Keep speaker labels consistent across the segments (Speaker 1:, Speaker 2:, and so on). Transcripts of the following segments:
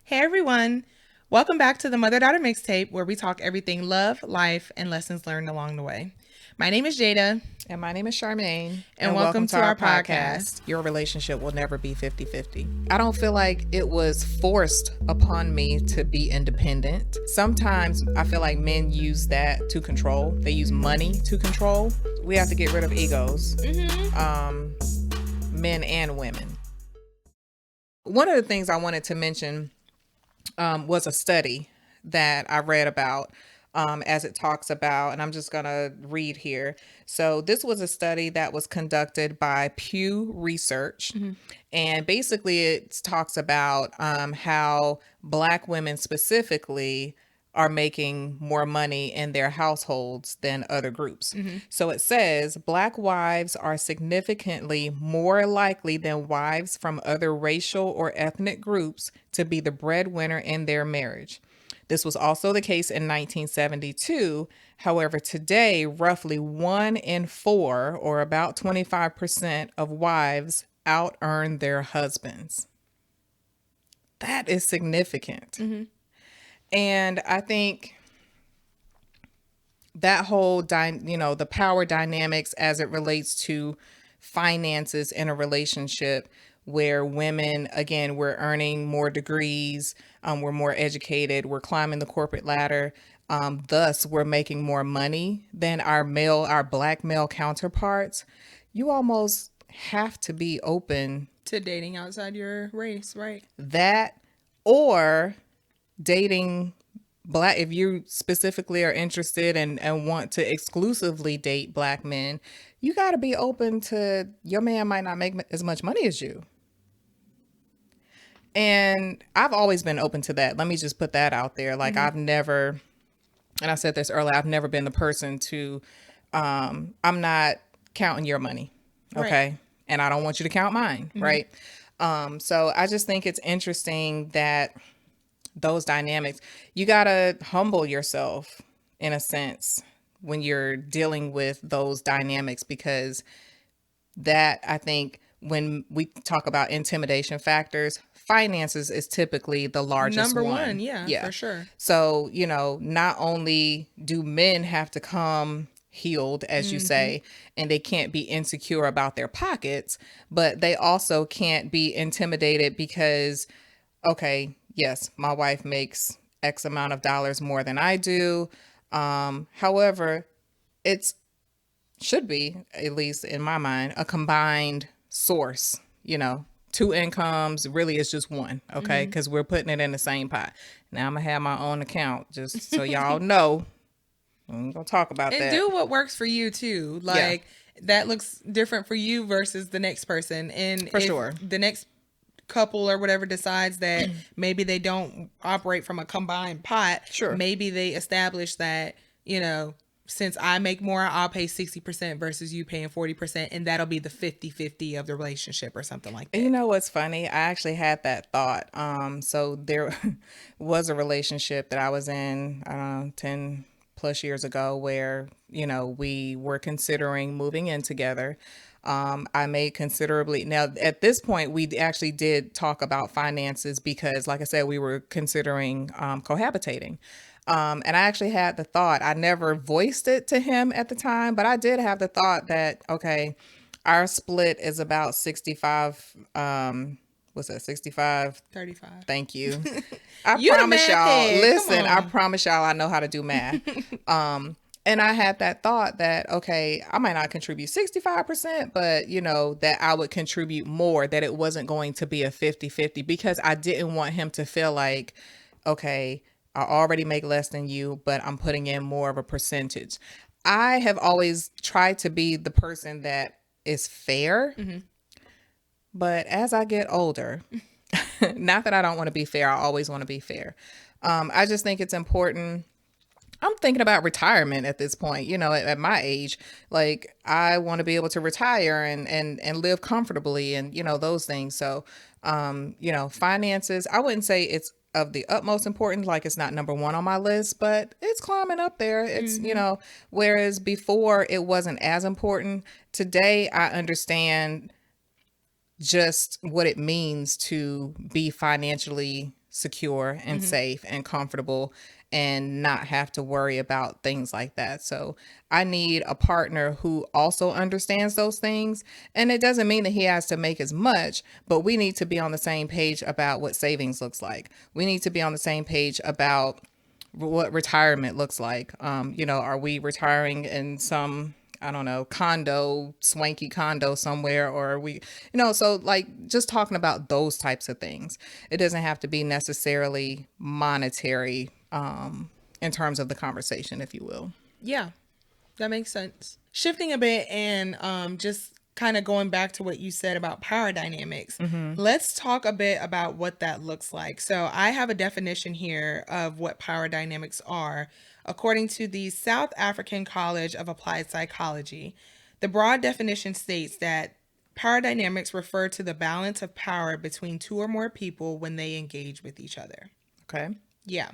Speaker 1: Hey everyone, welcome back to the Mother Daughter Mixtape where we talk everything love, life, and lessons learned along the way. My name is Jada.
Speaker 2: And my name is Charmaine.
Speaker 1: And welcome to our podcast.
Speaker 2: Your relationship will never be 50-50. I don't feel like it was forced upon me to be independent. Sometimes I feel like men use that to control. They use money to control. We have to get rid of egos, men and women. One of the things I wanted to mention was a study that I read about as it talks about, and I'm just going to read here. So this was a study that was conducted by Pew Research. And basically it talks about how Black women specifically are making more money in their households than other groups. So it says Black wives are significantly more likely than wives from other racial or ethnic groups to be the breadwinner in their marriage. This was also the case in 1972. However, today, roughly 1 in 4, or about 25% of wives out earn their husbands. That is significant. And I think that whole, the power dynamics as it relates to finances in a relationship where women, again, we're earning more degrees, we're more educated, we're climbing the corporate ladder. Thus, we're making more money than our Black male counterparts. You almost have to be open
Speaker 1: To dating outside your race, right?
Speaker 2: that, or dating Black, if you specifically are interested and want to exclusively date Black men, you got to be open to your man might not make as much money as you. And I've always been open to that. Let me just put that out there. Like I've never, and I said this earlier, I've never been the person to, I'm not counting your money. Okay.
Speaker 1: Right.
Speaker 2: And I don't want you to count mine. Right. So I just think it's interesting that those dynamics, you got to humble yourself in a sense when you're dealing with those dynamics, because that, I think, when we talk about intimidation factors, finances is typically the largest
Speaker 1: Number
Speaker 2: one.
Speaker 1: one, yeah, for sure.
Speaker 2: So, not only do men have to come healed, as you say, and they can't be insecure about their pockets, but they also can't be intimidated because, okay, yes, my wife makes X amount of dollars more than I do. However, it's should be, at least in my mind, a combined source. Two incomes really is just one, okay? Because we're putting it in the same pot. Now I'm gonna have my own account, just so y'all know. I'm gonna talk about
Speaker 1: And
Speaker 2: that.
Speaker 1: do what works for you too. Like that looks different for you versus the next person. And
Speaker 2: For
Speaker 1: if
Speaker 2: sure.
Speaker 1: the next couple or whatever decides that maybe they don't operate from a combined pot,
Speaker 2: Sure.
Speaker 1: maybe they establish that, since I make more, I'll pay 60% versus you paying 40%, and that'll be the 50-50 of the relationship or something like that.
Speaker 2: You know what's funny? I actually had that thought. So there was a relationship that I was in 10 plus years ago where, we were considering moving in together. I made considerably. Now, at this point, we actually did talk about finances because, like I said, we were considering cohabitating. And I actually had the thought, I never voiced it to him at the time, but I did have the thought that, okay, our split is about 65. What's that? 65?
Speaker 1: 35.
Speaker 2: Thank you. I
Speaker 1: You the
Speaker 2: promise
Speaker 1: math
Speaker 2: y'all,
Speaker 1: head.
Speaker 2: listen,
Speaker 1: Come
Speaker 2: I
Speaker 1: on.
Speaker 2: promise y'all I know how to do math. And I had that thought that, okay, I might not contribute 65%, but that I would contribute more, that it wasn't going to be a 50-50, because I didn't want him to feel like, okay, I already make less than you, but I'm putting in more of a percentage. I have always tried to be the person that is fair, but as I get older, not that I don't want to be fair, I always want to be fair. I just think it's important. I'm thinking about retirement at this point, at my age. Like, I want to be able to retire and live comfortably and, those things. So, finances, I wouldn't say it's of the utmost importance, like it's not number one on my list, but it's climbing up there. It's, whereas before it wasn't as important. Today, I understand just what it means to be financially secure and safe and comfortable and not have to worry about things like that. So I need a partner who also understands those things. And it doesn't mean that he has to make as much, but we need to be on the same page about what savings looks like. We need to be on the same page about what retirement looks like. Are we retiring in some, I don't know, swanky condo somewhere, or are we, so like just talking about those types of things. It doesn't have to be necessarily monetary, in terms of the conversation, if you will.
Speaker 1: Yeah, that makes sense. Shifting a bit and just kind of going back to what you said about power dynamics, let's talk a bit about what that looks like. So I have a definition here of what power dynamics are. According to the South African College of Applied Psychology, the broad definition states that power dynamics refer to the balance of power between two or more people when they engage with each other.
Speaker 2: Okay.
Speaker 1: Yeah.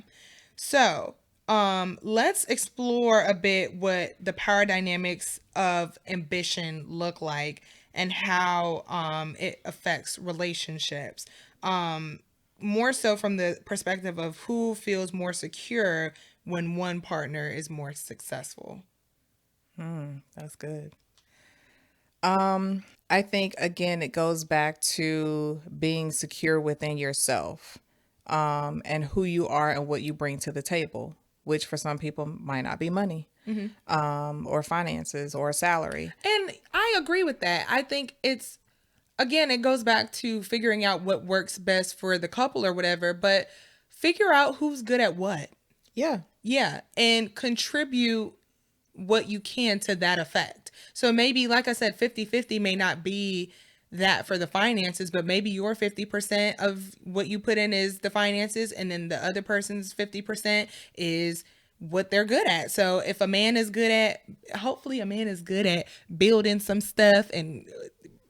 Speaker 1: So let's explore a bit what the power dynamics of ambition look like and how it affects relationships. More so from the perspective of who feels more secure when one partner is more successful.
Speaker 2: That's good. I think again it goes back to being secure within yourself, and who you are and what you bring to the table, which for some people might not be money, or finances or salary.
Speaker 1: And I agree with that. I think it goes back to figuring out what works best for the couple or whatever, but figure out who's good at what.
Speaker 2: Yeah.
Speaker 1: Yeah. And contribute what you can to that effect. So maybe, like I said, 50-50 may not be that for the finances, but maybe your 50% of what you put in is the finances, and then the other person's 50% is what they're good at. So if hopefully a man is good at building some stuff and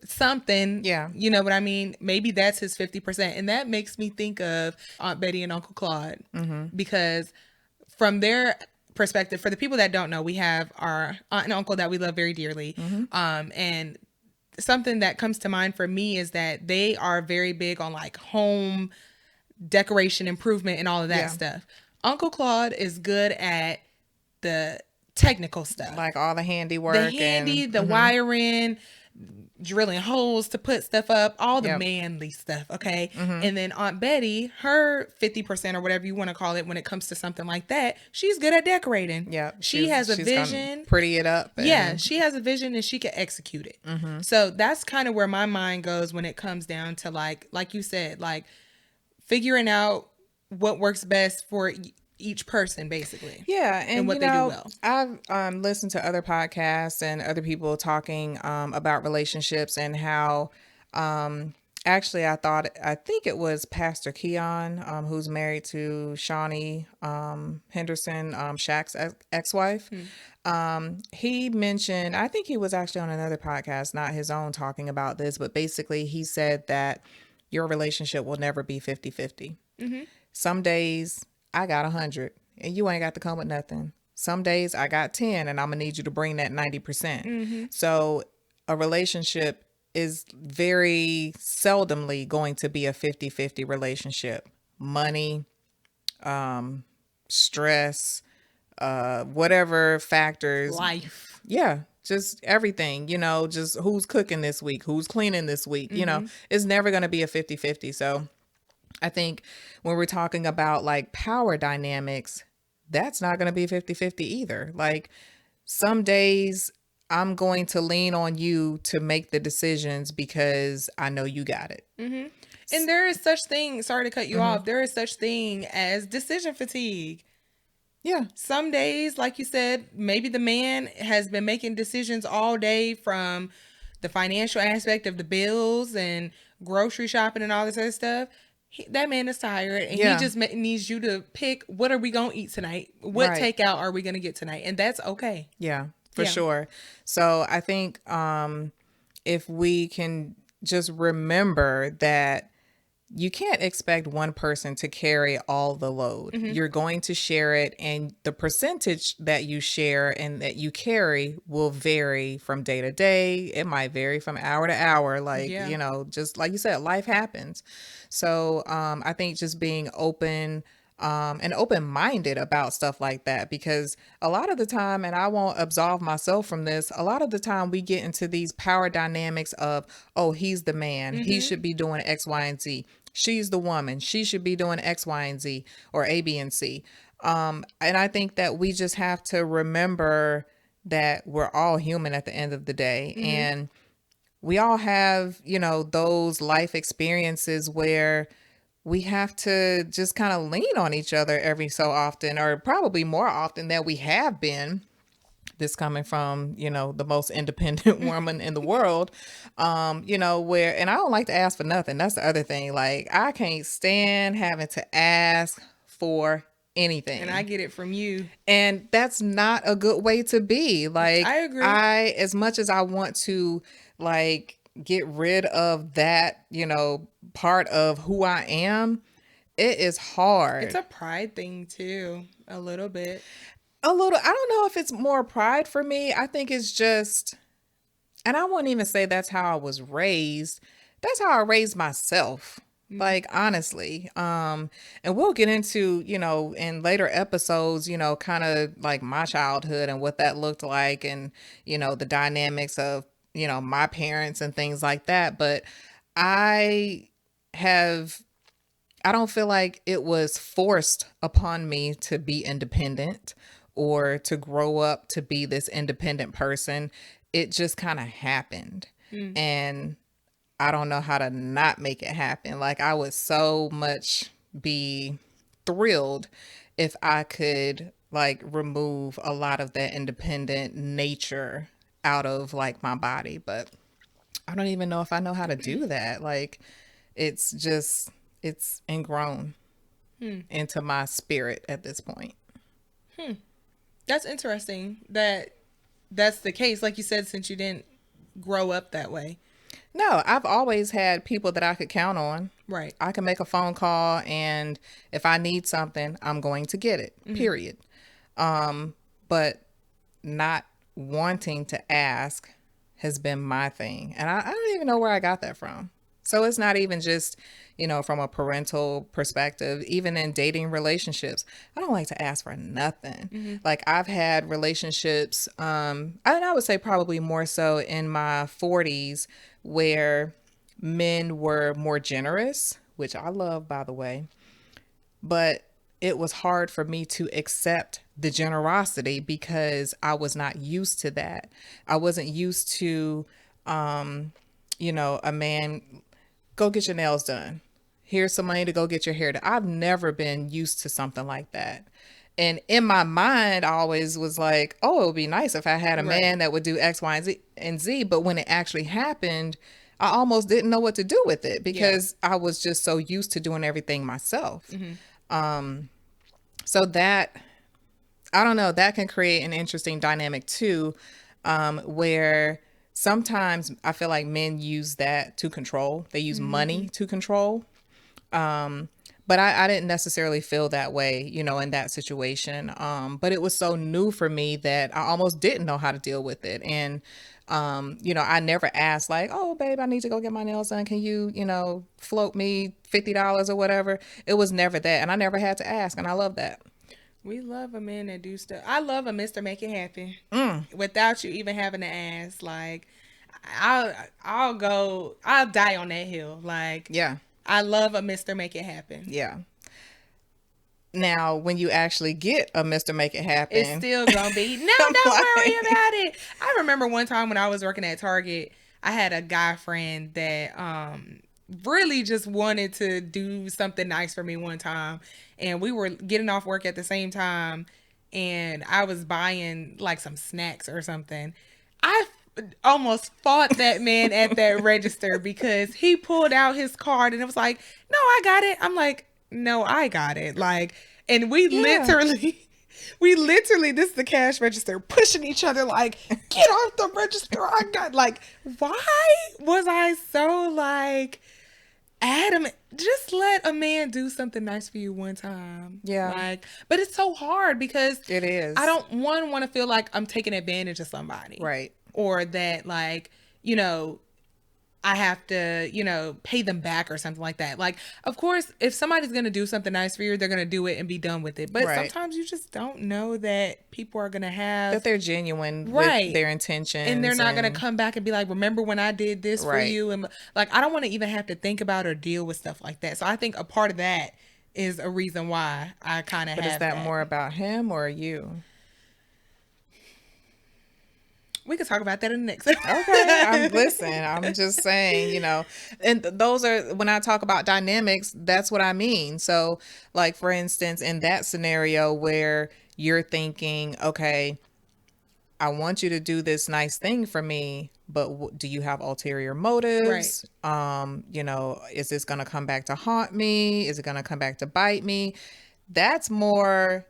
Speaker 1: something,
Speaker 2: Yeah.
Speaker 1: you know what I mean? Maybe that's his 50%. And that makes me think of Aunt Betty and Uncle Claude, because from their perspective, for the people that don't know, we have our aunt and uncle that we love very dearly. And something that comes to mind for me is that they are very big on like home decoration improvement and all of that stuff. Uncle Claude is good at the technical stuff,
Speaker 2: Like all the handiwork,
Speaker 1: the wiring, drilling holes to put stuff up, all the
Speaker 2: Yep.
Speaker 1: manly stuff. Okay. And then Aunt Betty, her 50% or whatever you want to call it when it comes to something like that, she's good at decorating.
Speaker 2: Yeah.
Speaker 1: She has a
Speaker 2: she's gonna
Speaker 1: vision.
Speaker 2: pretty it up.
Speaker 1: Yeah, she has a vision and she can execute it. So that's kind of where my mind goes when it comes down to like you said, like figuring out what works best for each person, basically.
Speaker 2: Yeah, and
Speaker 1: what they do well.
Speaker 2: I've listened to other podcasts and other people talking about relationships and how actually I think it was Pastor Keon, who's married to Shawnee Henderson, Shaq's ex-wife. He mentioned, I think he was actually on another podcast, not his own, talking about this, but basically he said that your relationship will never be 50-50. Some days I got 100 and you ain't got to come with nothing. Some days I got 10 and I'm gonna need you to bring that 90%. So a relationship is very seldomly going to be a 50-50 relationship. Money, stress, whatever factors.
Speaker 1: Life.
Speaker 2: Yeah. Just everything, just who's cooking this week, who's cleaning this week, it's never going to be a 50-50. So I think when we're talking about like power dynamics, that's not going to be 50-50 either. Like some days I'm going to lean on you to make the decisions because I know you got it.
Speaker 1: And there is such thing, sorry to cut you off, there is such thing as decision fatigue.
Speaker 2: Yeah.
Speaker 1: Some days, like you said, maybe the man has been making decisions all day, from the financial aspect of the bills and grocery shopping and all this other stuff. That man is tired and he just needs you to pick, what are we going to eat tonight? What takeout are we going to get tonight? And that's okay.
Speaker 2: Yeah, for sure. So I think if we can just remember that you can't expect one person to carry all the load. You're going to share it, and the percentage that you share and that you carry will vary from day to day. It might vary from hour to hour. Like,
Speaker 1: Yeah.
Speaker 2: you know, just like you said, life happens. So I think just being open and open-minded about stuff like that, because a lot of the time, and I won't absolve myself from this, a lot of the time we get into these power dynamics of, oh, he's the man, he should be doing X, Y, and Z. She's the woman, she should be doing X, Y, and Z, or A, B, and C. And I think that we just have to remember that we're all human at the end of the day. And we all have, you know, those life experiences where we have to just kind of lean on each other every so often, or probably more often than we have been. This coming from, you know, the most independent woman in the world, you know, where, and I don't like to ask for nothing. That's the other thing. Like, I can't stand having to ask for anything.
Speaker 1: And I get it from you.
Speaker 2: And that's not a good way to be. Like,
Speaker 1: I agree.
Speaker 2: As much as I want to, like, get rid of that, you know, part of who I am, it is hard.
Speaker 1: It's a pride thing too, a little bit.
Speaker 2: A little. I don't know if it's more pride for me. I think it's just, and I wouldn't even say that's how I was raised. That's how I raised myself. Like, honestly. And we'll get into, you know, in later episodes, you know, kind of like my childhood and what that looked like, and, you know, the dynamics of, you know, my parents and things like that. But I don't feel like it was forced upon me to be independent or to grow up to be this independent person. It just kind of happened. And I don't know how to not make it happen. Like, I would so much be thrilled if I could, like, remove a lot of that independent nature out of, like, my body. But I don't even know if I know how to do that. Like, it's just, it's ingrown into my spirit at this point.
Speaker 1: That's interesting that that's the case. Like you said, since you didn't grow up that way.
Speaker 2: No, I've always had people that I could count on.
Speaker 1: Right.
Speaker 2: I can make a phone call, and if I need something, I'm going to get it, period. But not wanting to ask has been my thing. And I don't even know where I got that from. So it's not even just, you know, from a parental perspective, even in dating relationships, I don't like to ask for nothing. Like, I've had relationships, and I would say probably more so in my 40s, where men were more generous, which I love, by the way, but it was hard for me to accept the generosity because I was not used to that. I wasn't used to, you know, a man, go get your nails done. Here's some money to go get your hair done. I've never been used to something like that. And in my mind, I always was like, oh, it would be nice if I had a man that would do X, Y, and Z. But when it actually happened, I almost didn't know what to do with it because I was just so used to doing everything myself. So that, I don't know, that can create an interesting dynamic too, where sometimes I feel like men use that to control. They use money to control. But I didn't necessarily feel that way, you know, in that situation. But it was so new for me that I almost didn't know how to deal with it. And, you know, I never asked like, oh, babe, I need to go get my nails done. Can you, you know, float me $50 or whatever? It was never that. And I never had to ask. And I love that.
Speaker 1: We love a man that do stuff. I love a Mr. Make It Happen without you even having to ask. Like, I'll die on that hill. Like,
Speaker 2: Yeah.
Speaker 1: I love a Mr. Make It Happen.
Speaker 2: Yeah. Now, when you actually get a Mr. Make It Happen,
Speaker 1: It's still gonna be, no, don't worry about it. I remember one time when I was working at Target, I had a guy friend that really just wanted to do something nice for me one time. And we were getting off work at the same time, and I was buying like some snacks or something. I almost fought that man at that register because he pulled out his card and it was like, no, I got it. I'm like, no, I got it. Like, and we literally, this is the cash register, pushing each other like, get off the register. I got, like, why was I so like, Adam, just let a man do something nice for you one time.
Speaker 2: Yeah.
Speaker 1: Like, but it's so hard because
Speaker 2: It
Speaker 1: I
Speaker 2: is.
Speaker 1: don't want to feel like I'm taking advantage of somebody.
Speaker 2: Right.
Speaker 1: Or that like, you know, I have to, pay them back or something like that. Like, of course, if somebody's going to do something nice for you, they're going to do it and be done with it. But
Speaker 2: Right.
Speaker 1: sometimes you just don't know that people are going to have.
Speaker 2: That they're genuine with
Speaker 1: Right.
Speaker 2: their
Speaker 1: And
Speaker 2: intentions.
Speaker 1: they're not going to come back and be like, remember when I did this for
Speaker 2: Right.
Speaker 1: you? And like, I don't want to even have to think about or deal with stuff like that. So I think a part of that is a reason why I kind of
Speaker 2: But
Speaker 1: have
Speaker 2: is that more about him or you?
Speaker 1: We could talk about that in the next.
Speaker 2: Okay, I'm just saying, and those are, when I talk about dynamics, that's what I mean. So, like, for instance, in that scenario where you're thinking, okay, I want you to do this nice thing for me, but do you have ulterior motives?
Speaker 1: Right.
Speaker 2: Is this going to come back to haunt me? Is it going to come back to bite me? That's more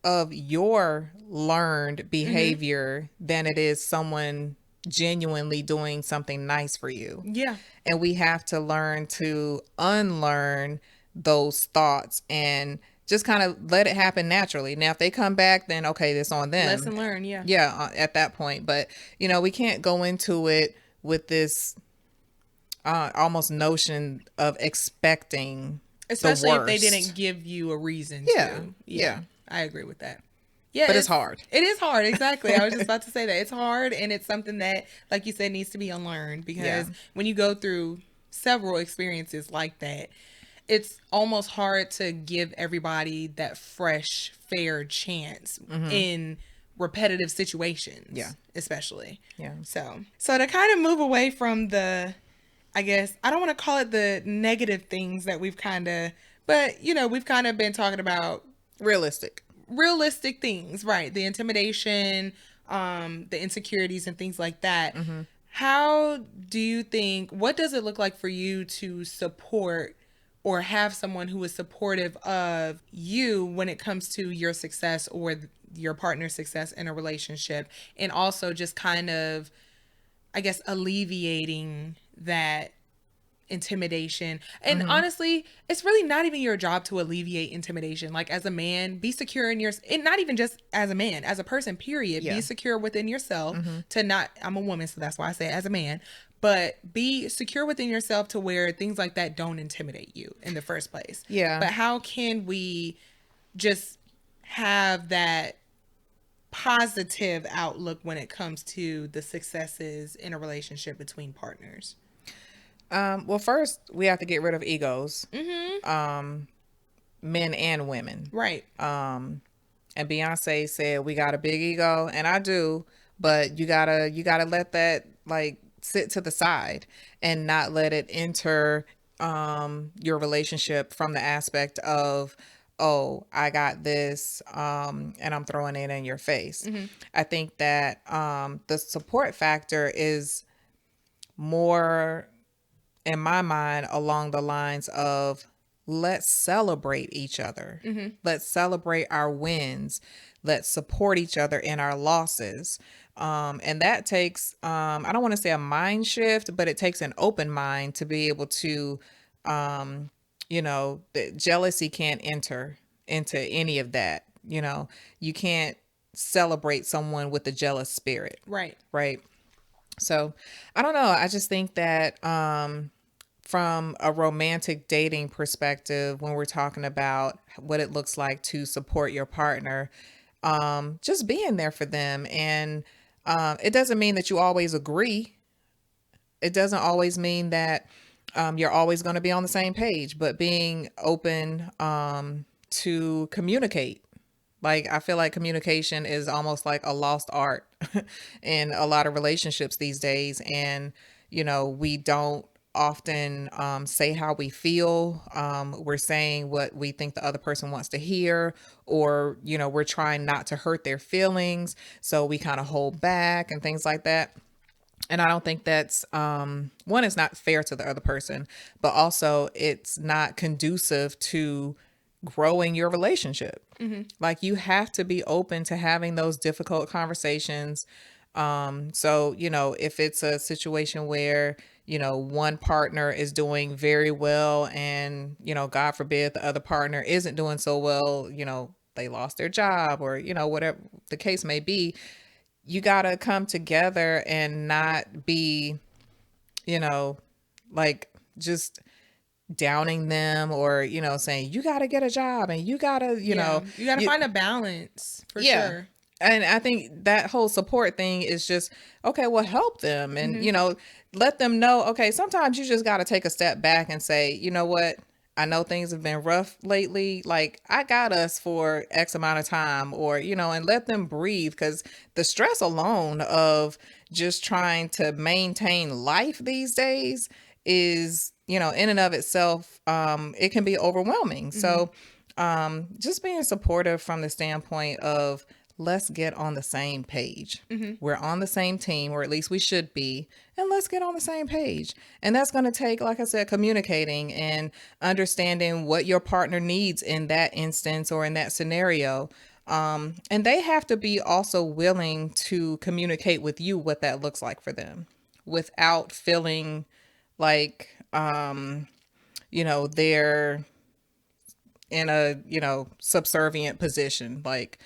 Speaker 2: of your learned behavior than it is someone genuinely doing something nice for you.
Speaker 1: Yeah.
Speaker 2: And we have to learn to unlearn those thoughts and just kind of let it happen naturally. Now, if they come back, then okay, that's on them.
Speaker 1: Lesson learned, yeah.
Speaker 2: Yeah, at that point. But, we can't go into it with this almost notion of expecting
Speaker 1: especially
Speaker 2: the
Speaker 1: if they
Speaker 2: worst.
Speaker 1: didn't give you a reason
Speaker 2: Yeah.
Speaker 1: to.
Speaker 2: Yeah.
Speaker 1: I agree with that. Yeah,
Speaker 2: But it's hard.
Speaker 1: It is hard, exactly. I was just about to say that. It's hard, and it's something that, like you said, needs to be unlearned because when you go through several experiences like that, it's almost hard to give everybody that fresh, fair chance in repetitive situations.
Speaker 2: Yeah.
Speaker 1: Especially.
Speaker 2: Yeah.
Speaker 1: So to kind of move away from I guess, I don't want to call it the negative things that we've kind of, but, we've kind of been talking about realistic things, right? The intimidation, the insecurities and things like that. How do you think, what does it look like for you to support or have someone who is supportive of you when it comes to your success or your partner's success in a relationship, and also just kind of, I guess, alleviating that intimidation? And honestly, it's really not even your job to alleviate intimidation. Like, as a man, be secure in your, and not even just as a man, as a person, period. Be secure within yourself to not, I'm a woman, so that's why I say it, as a man, but be secure within yourself to where things like that don't intimidate you in the first place.
Speaker 2: Yeah.
Speaker 1: But how can we just have that positive outlook when it comes to the successes in a relationship between partners?
Speaker 2: Well, first we have to get rid of egos, men and women.
Speaker 1: Right.
Speaker 2: And Beyonce said we got a big ego, and I do, but you gotta let that like sit to the side and not let it enter your relationship from the aspect of, oh, I got this, and I'm throwing it in your face. I think that the support factor is more, in my mind, along the lines of, let's celebrate each other. Let's celebrate our wins. Let's support each other in our losses. And that takes, I don't want to say a mind shift, but it takes an open mind to be able to, the jealousy can't enter into any of that. You can't celebrate someone with a jealous spirit.
Speaker 1: Right.
Speaker 2: Right. So I don't know. I just think that from a romantic dating perspective, when we're talking about what it looks like to support your partner, just being there for them. And it doesn't mean that you always agree. It doesn't always mean that you're always going to be on the same page, but being open to communicate. Like, I feel like communication is almost like a lost art in a lot of relationships these days. And, we don't often say how we feel. We're saying what we think the other person wants to hear, or, we're trying not to hurt their feelings. So we kind of hold back and things like that. And I don't think that's, one, it's not fair to the other person, but also it's not conducive to growing your relationship. Like, you have to be open to having those difficult conversations. So, if it's a situation where, one partner is doing very well and, God forbid the other partner isn't doing so well, they lost their job or, whatever the case may be. You got to come together and not be, like just downing them or, saying you got to get a job and you got to,
Speaker 1: Yeah, you got to
Speaker 2: you,
Speaker 1: find a balance for
Speaker 2: yeah.
Speaker 1: sure.
Speaker 2: And I think that whole support thing is just, okay, well, help them and, let them know, okay, sometimes you just got to take a step back and say, you know what? I know things have been rough lately. Like, I got us for X amount of time or, and let them breathe because the stress alone of just trying to maintain life these days is, in and of itself, it can be overwhelming. So, just being supportive from the standpoint of let's get on the same page. We're on the same team, or at least we should be, and let's get on the same page. And that's going to take, like I said, communicating and understanding what your partner needs in that instance or in that scenario. And they have to be also willing to communicate with you what that looks like for them without feeling like, they're in a, subservient position. Like,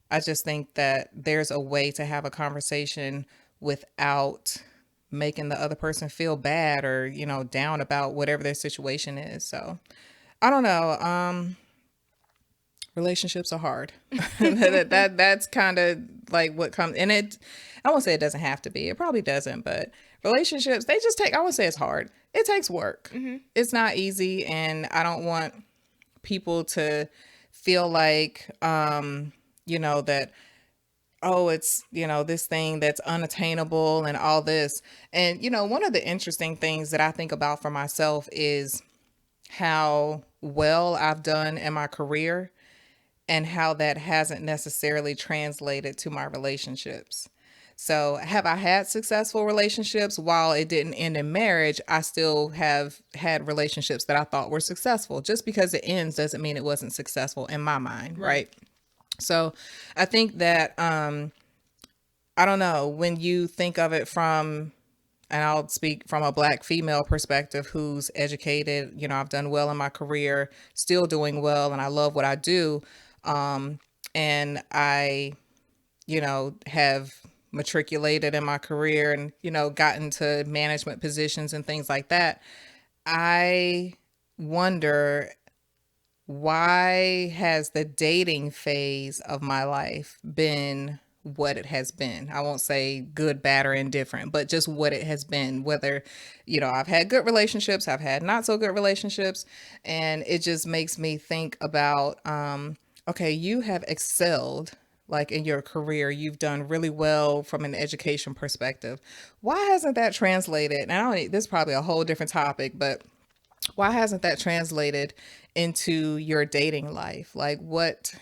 Speaker 2: I just think that there's a way to have a conversation without making the other person feel bad or, down about whatever their situation is. So I don't know. Relationships are hard. That's kind of like what comes and I won't say it doesn't have to be. It probably doesn't, but relationships, they just take, I won't say it's hard. It takes work. It's not easy. And I don't want people to feel like, that, oh, it's, this thing that's unattainable and all this. And, one of the interesting things that I think about for myself is how well I've done in my career and how that hasn't necessarily translated to my relationships. So have I had successful relationships? While it didn't end in marriage, I still have had relationships that I thought were successful. Just because it ends doesn't mean it wasn't successful in my mind, right? So I think that, I don't know, when you think of it from, and I'll speak from a Black female perspective who's educated, I've done well in my career, still doing well, and I love what I do. And I, have matriculated in my career and, gotten to management positions and things like that. I wonder, why has the dating phase of my life been what it has been? I won't say good, bad, or indifferent, but just what it has been. Whether, I've had good relationships, I've had not so good relationships. And it just makes me think about, okay, you have excelled like in your career, you've done really well from an education perspective. Why hasn't that translated? And this is probably a whole different topic, but why hasn't that translated into your dating life? Like what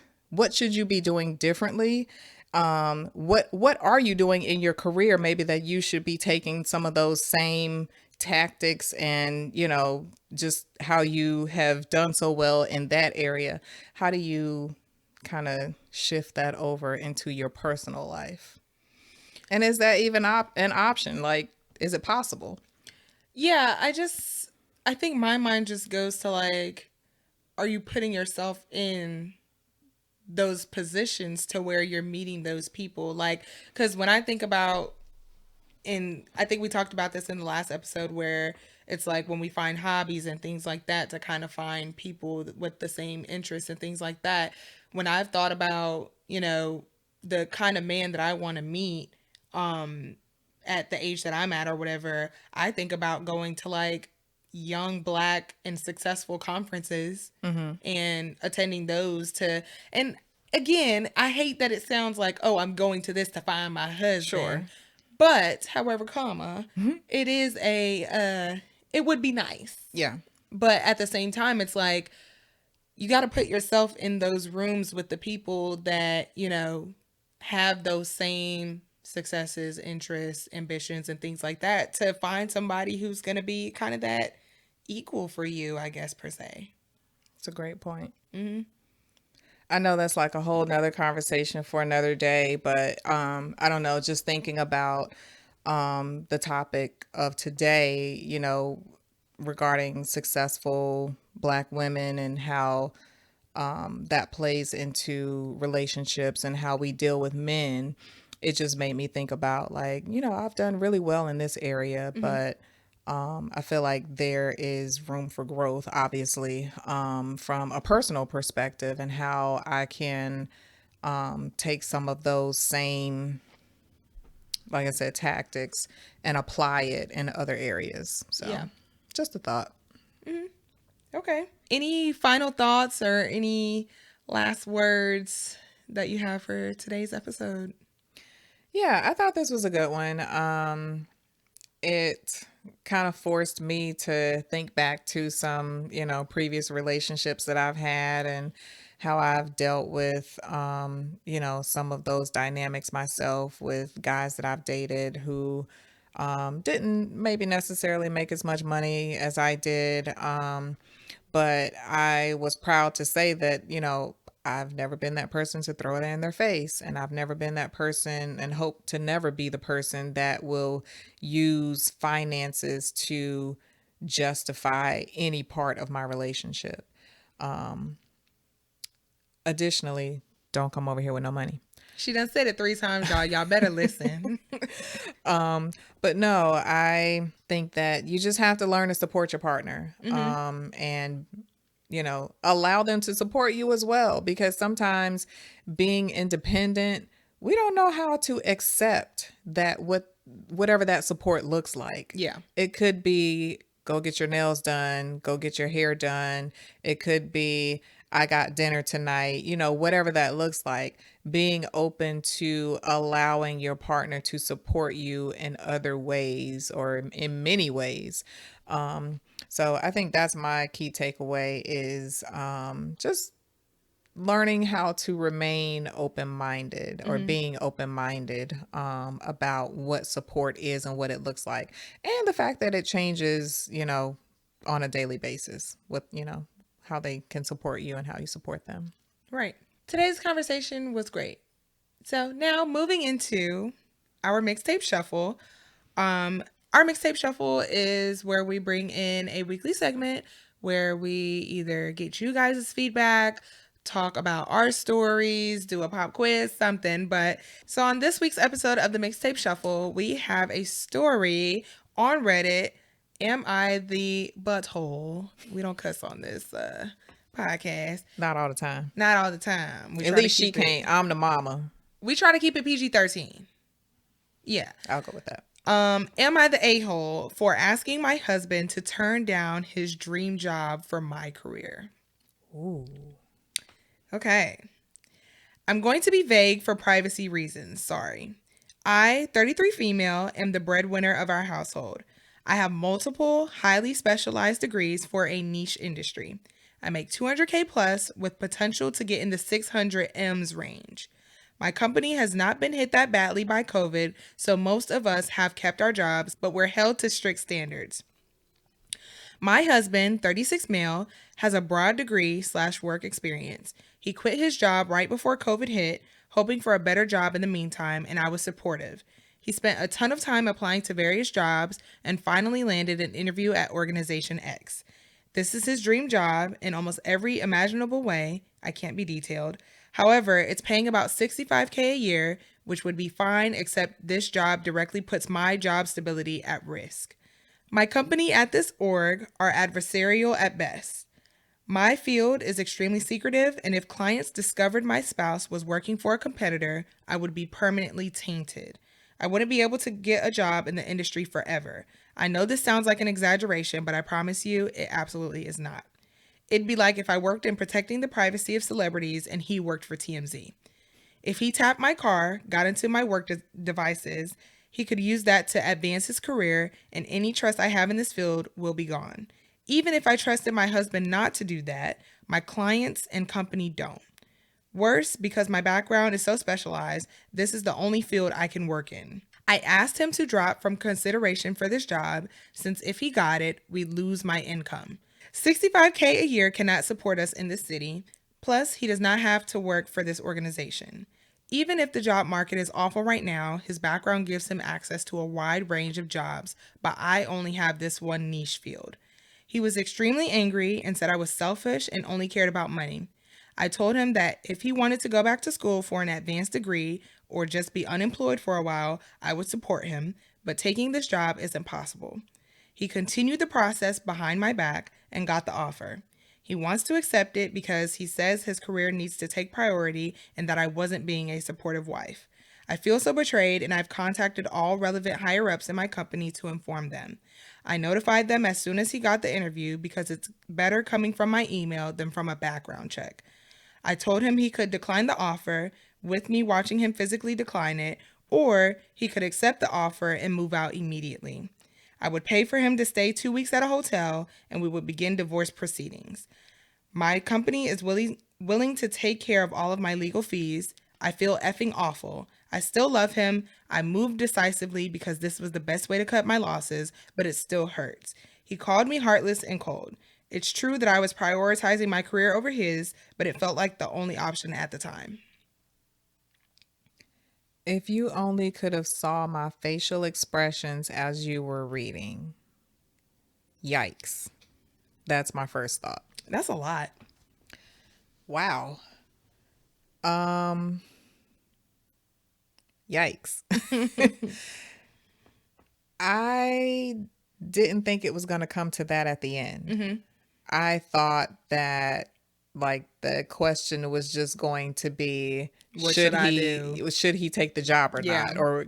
Speaker 2: should you be doing differently? What are you doing in your career maybe that you should be taking some of those same tactics and, just how you have done so well in that area? How do you kind of shift that over into your personal life? And is that even an option? Like, is it possible?
Speaker 1: Yeah, I think my mind just goes to like, are you putting yourself in those positions to where you're meeting those people? Like, because when I think about, and I think we talked about this in the last episode where it's like when we find hobbies and things like that to kind of find people with the same interests and things like that. When I've thought about, the kind of man that I want to meet, at the age that I'm at or whatever, I think about going to like young Black and successful conferences and attending those and again, I hate that it sounds like, oh, I'm going to this to find my husband.
Speaker 2: Sure.
Speaker 1: But, however, it is it would be nice.
Speaker 2: Yeah.
Speaker 1: But at the same time, it's like, you got to put yourself in those rooms with the people that, have those same successes, interests, ambitions, and things like that to find somebody who's going to be kind of that equal for you, I guess, per se.
Speaker 2: It's a great point. I know that's like a whole nother conversation for another day, but I don't know, just thinking about the topic of today, regarding successful Black women and how that plays into relationships and how we deal with men, it just made me think about, like, I've done really well in this area, but I feel like there is room for growth, obviously, from a personal perspective, and how I can take some of those same, like I said, tactics and apply it in other areas. So,
Speaker 1: Yeah.
Speaker 2: just a thought.
Speaker 1: Okay. Any final thoughts or any last words that you have for today's episode?
Speaker 2: Yeah, I thought this was a good one. It kind of forced me to think back to some, previous relationships that I've had, and how I've dealt with, some of those dynamics myself with guys that I've dated who didn't maybe necessarily make as much money as I did. But I was proud to say that, I've never been that person to throw it in their face. And I've never been that person, and hope to never be the person that will use finances to justify any part of my relationship. Additionally, don't come over here with no money.
Speaker 1: She done said it 3 times, y'all. Y'all better listen.
Speaker 2: But no, I think that you just have to learn to support your partner, and allow them to support you as well, because sometimes being independent, we don't know how to accept that, whatever that support looks like.
Speaker 1: Yeah.
Speaker 2: It could be, go get your nails done, go get your hair done. It could be, I got dinner tonight, whatever that looks like. Being open to allowing your partner to support you in other ways, or in many ways. So I think that's my key takeaway, is just learning how to remain open-minded, or being open-minded about what support is and what it looks like. And the fact that it changes, on a daily basis, with, how they can support you and how you support them.
Speaker 1: Right. Today's conversation was great. So now moving into our mixtape shuffle. Our mixtape shuffle is where we bring in a weekly segment where we either get you guys' feedback, talk about our stories, do a pop quiz, something. But so on this week's episode of the mixtape shuffle, we have a story on Reddit. Am I the butthole? We don't cuss on this podcast.
Speaker 2: Not all the time.
Speaker 1: Not all the time.
Speaker 2: At least she can't. I'm the mama.
Speaker 1: We try to keep it PG-13. Yeah.
Speaker 2: I'll go with that.
Speaker 1: Am I the a-hole for asking my husband to turn down his dream job for my career?
Speaker 2: Ooh.
Speaker 1: Okay. I'm going to be vague for privacy reasons. Sorry. I, 33 female, am the breadwinner of our household. I have multiple highly specialized degrees for a niche industry. I make $200K plus with potential to get in the 600 M's range. My company has not been hit that badly by COVID, so most of us have kept our jobs, but we're held to strict standards. My husband, 36 male, has a broad degree/work experience. He quit his job right before COVID hit, hoping for a better job in the meantime, and I was supportive. He spent a ton of time applying to various jobs and finally landed an interview at Organization X. This is his dream job in almost every imaginable way. I can't be detailed. However, it's paying about $65K a year, which would be fine, except this job directly puts my job stability at risk. My company at this org are adversarial at best. My field is extremely secretive, and if clients discovered my spouse was working for a competitor, I would be permanently tainted. I wouldn't be able to get a job in the industry forever. I know this sounds like an exaggeration, but I promise you it absolutely is not. It'd be like if I worked in protecting the privacy of celebrities and he worked for TMZ. If he tapped my car, got into my work devices, he could use that to advance his career, and any trust I have in this field will be gone. Even if I trusted my husband not to do that, my clients and company don't. Worse, because my background is so specialized, this is the only field I can work in. I asked him to drop from consideration for this job, since if he got it, we'd lose my income. $65K a year cannot support us in this city. Plus, he does not have to work for this organization. Even if the job market is awful right now, his background gives him access to a wide range of jobs, but I only have this one niche field. He was extremely angry and said I was selfish and only cared about money. I told him that if he wanted to go back to school for an advanced degree or just be unemployed for a while, I would support him, but taking this job is impossible. He continued the process behind my back and got the offer. He wants to accept it because he says his career needs to take priority and that I wasn't being a supportive wife. I feel so betrayed and I've contacted all relevant higher ups in my company to inform them. I notified them as soon as he got the interview because it's better coming from my email than from a background check. I told him he could decline the offer with me watching him physically decline it, or he could accept the offer and move out immediately. I would pay for him to stay 2 weeks at a hotel and we would begin divorce proceedings. My company is willing to take care of all of my legal fees. I feel effing awful. I still love him. I moved decisively because this was the best way to cut my losses, but it still hurts. He called me heartless and cold. It's true that I was prioritizing my career over his, but it felt like the only option at the time.
Speaker 2: If you only could have saw my facial expressions as you were reading. Yikes. That's my first thought.
Speaker 1: That's a lot.
Speaker 2: Wow. Yikes. I didn't think it was going to come to that at the end.
Speaker 1: Mm-hmm.
Speaker 2: I thought that like the question was just going to be,
Speaker 1: What should I do?
Speaker 2: should he take the job or
Speaker 1: Yeah.
Speaker 2: not? Or,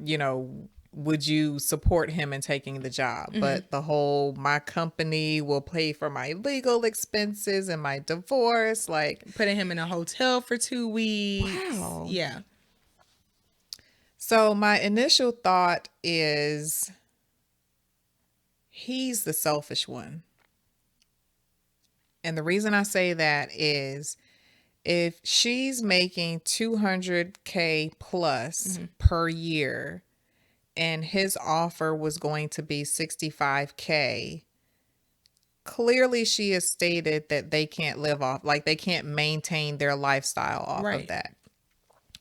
Speaker 2: would you support him in taking the job? But the whole, my company will pay for my legal expenses and my divorce, like
Speaker 1: Putting him in a hotel for 2 weeks.
Speaker 2: Wow.
Speaker 1: Yeah.
Speaker 2: So my initial thought is he's the selfish one. And the reason I say that is if she's making $200K plus per year and his offer was going to be $65K, clearly she has stated that they can't live off, like they can't maintain their lifestyle off of that.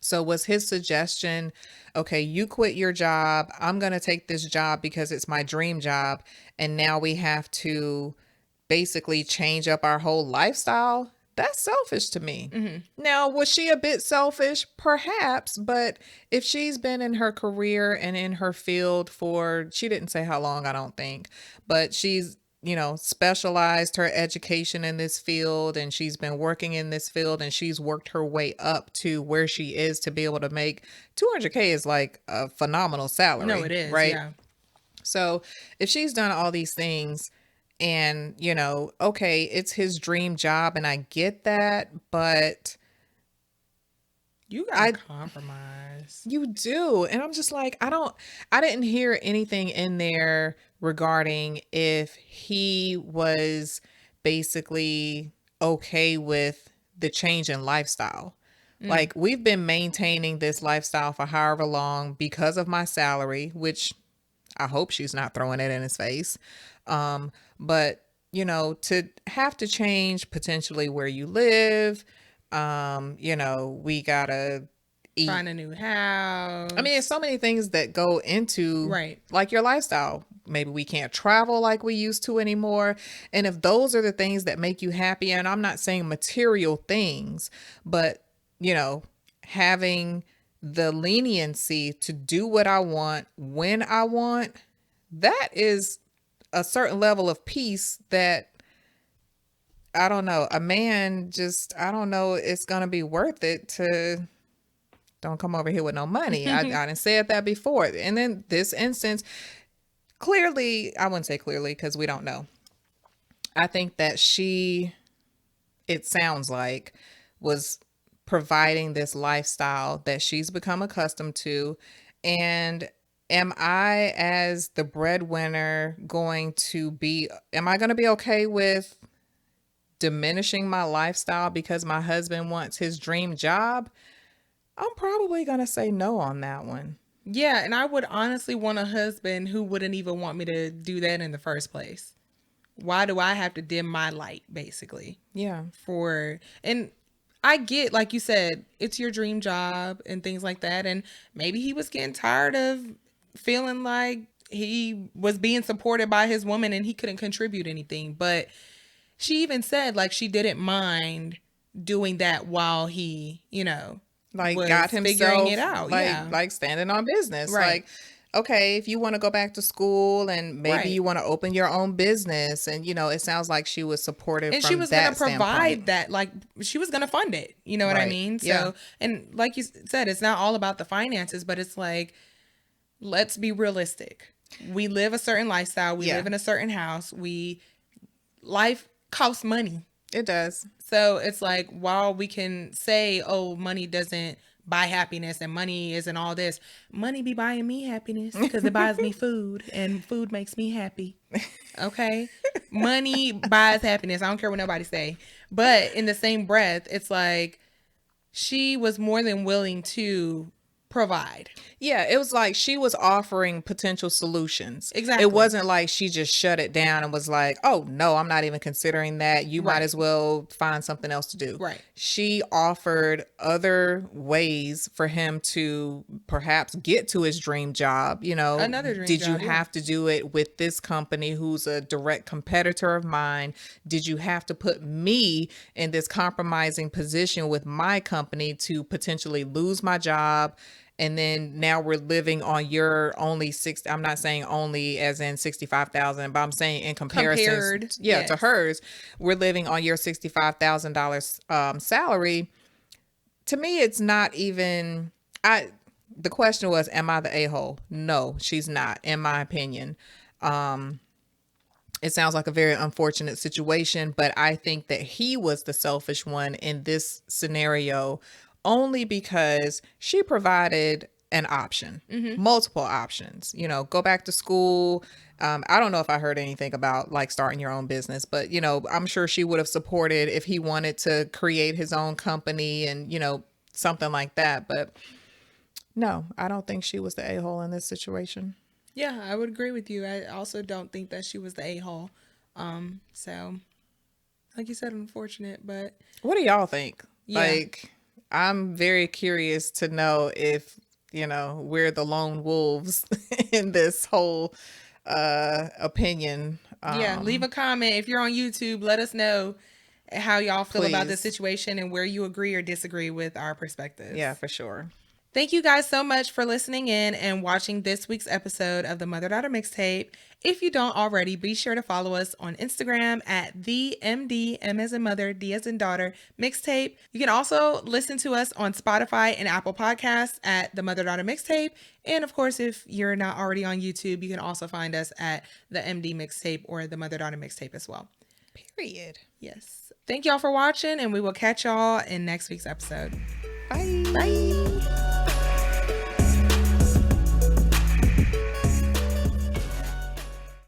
Speaker 2: So was his suggestion, okay, you quit your job, I'm going to take this job because it's my dream job, and now we have to basically change up our whole lifestyle? That's selfish to me. Now, was she a bit selfish? Perhaps, but if she's been in her career and in her field for, she didn't say how long, I don't think, but she's, specialized her education in this field and she's been working in this field and she's worked her way up to where she is to be able to make $200K is like a phenomenal salary.
Speaker 1: No, it is.
Speaker 2: Right.
Speaker 1: Yeah.
Speaker 2: So if she's done all these things and, okay, it's his dream job and I get that, but
Speaker 1: you gotta compromise.
Speaker 2: You do. And I'm just like, I didn't hear anything in there regarding if he was basically okay with the change in lifestyle. Like we've been maintaining this lifestyle for however long because of my salary, which I hope she's not throwing it in his face. But to have to change potentially where you live, we gotta
Speaker 1: find a new house.
Speaker 2: I mean, there's so many things that go into like your lifestyle. Maybe we can't travel like we used to anymore. And if those are the things that make you happy, and I'm not saying material things, but having the leniency to do what I want when I want, that is a certain level of peace that I don't know. A man just, I don't know, it's going to be worth it to don't come over here with no money. I didn't say that before. And then this instance, clearly, I wouldn't say clearly because we don't know. I think that it sounds like, was providing this lifestyle that she's become accustomed to. And am I, as the breadwinner, am I going to be okay with diminishing my lifestyle because my husband wants his dream job? I'm probably going to say no on that one.
Speaker 1: Yeah, and I would honestly want a husband who wouldn't even want me to do that in the first place. Why do I have to dim my light, basically?
Speaker 2: Yeah.
Speaker 1: And I get, like you said, it's your dream job and things like that. And maybe he was getting tired of feeling like he was being supported by his woman and he couldn't contribute anything. But she even said like she didn't mind doing that while he,
Speaker 2: Like got
Speaker 1: was figuring it
Speaker 2: himself
Speaker 1: out. Yeah.
Speaker 2: like standing on business.
Speaker 1: Right.
Speaker 2: Like, okay, if you want to go back to school and maybe
Speaker 1: Right.
Speaker 2: you want to open your own business, and it sounds like she was supportive
Speaker 1: And she
Speaker 2: from
Speaker 1: was going to
Speaker 2: that
Speaker 1: provide
Speaker 2: standpoint.
Speaker 1: that, like, she was going to fund it. You know what I
Speaker 2: Right.
Speaker 1: mean?
Speaker 2: Yeah.
Speaker 1: So, and like you said, it's not all about the finances, but it's like, let's be realistic. We live a certain lifestyle. We
Speaker 2: Yeah.
Speaker 1: live in a certain house. Life costs money.
Speaker 2: It does.
Speaker 1: So it's like, while we can say, oh, money doesn't buy happiness and money isn't all this, money be buying me happiness because it buys me food and food makes me happy. Okay. Money buys happiness. I don't care what nobody say. But in the same breath, it's like she was more than willing to provide.
Speaker 2: Yeah, it was like she was offering potential solutions.
Speaker 1: Exactly.
Speaker 2: It wasn't like she just shut it down and was like, oh, no, I'm not even considering that. You might
Speaker 1: Right.
Speaker 2: as well find something else to do.
Speaker 1: Right.
Speaker 2: She offered other ways for him to perhaps get to his dream job.
Speaker 1: Another dream
Speaker 2: Did
Speaker 1: job,
Speaker 2: you
Speaker 1: yeah.
Speaker 2: have to do it with this company who's a direct competitor of mine? Did you have to put me in this compromising position with my company to potentially lose my job? And then now we're living on your only I'm not saying only as in 65,000, but I'm saying in comparison,
Speaker 1: Compared,
Speaker 2: to
Speaker 1: yes.
Speaker 2: hers, we're living on your $65,000 salary. To me, it's not even, the question was, am I the a-hole? No, she's not, in my opinion. It sounds like a very unfortunate situation, but I think that he was the selfish one in this scenario, only because she provided an option, multiple options. Go back to school. I don't know if I heard anything about like starting your own business, but I'm sure she would have supported if he wanted to create his own company and something like that. But no, I don't think she was the a-hole in this situation.
Speaker 1: Yeah, I would agree with you. I also don't think that she was the a-hole. So, like you said, unfortunate, but
Speaker 2: What do y'all think?
Speaker 1: Yeah.
Speaker 2: Like, I'm very curious to know if, we're the lone wolves in this whole opinion.
Speaker 1: yeah, leave a comment. If you're on YouTube, let us know how y'all feel about this
Speaker 2: Please.
Speaker 1: situation and where you agree or disagree with our perspectives.
Speaker 2: Yeah, for sure.
Speaker 1: Thank you guys so much for listening in and watching this week's episode of the Mother Daughter Mixtape. If you don't already, be sure to follow us on Instagram at the MD, M as in mother, D as in daughter, mixtape. You can also listen to us on Spotify and Apple Podcasts at the Mother Daughter Mixtape. And of course, if you're not already on YouTube, you can also find us at the MD Mixtape or the Mother Daughter Mixtape as well.
Speaker 2: Period.
Speaker 1: Yes. Thank y'all for watching, and we will catch y'all in next week's episode.
Speaker 2: Bye.
Speaker 1: Bye.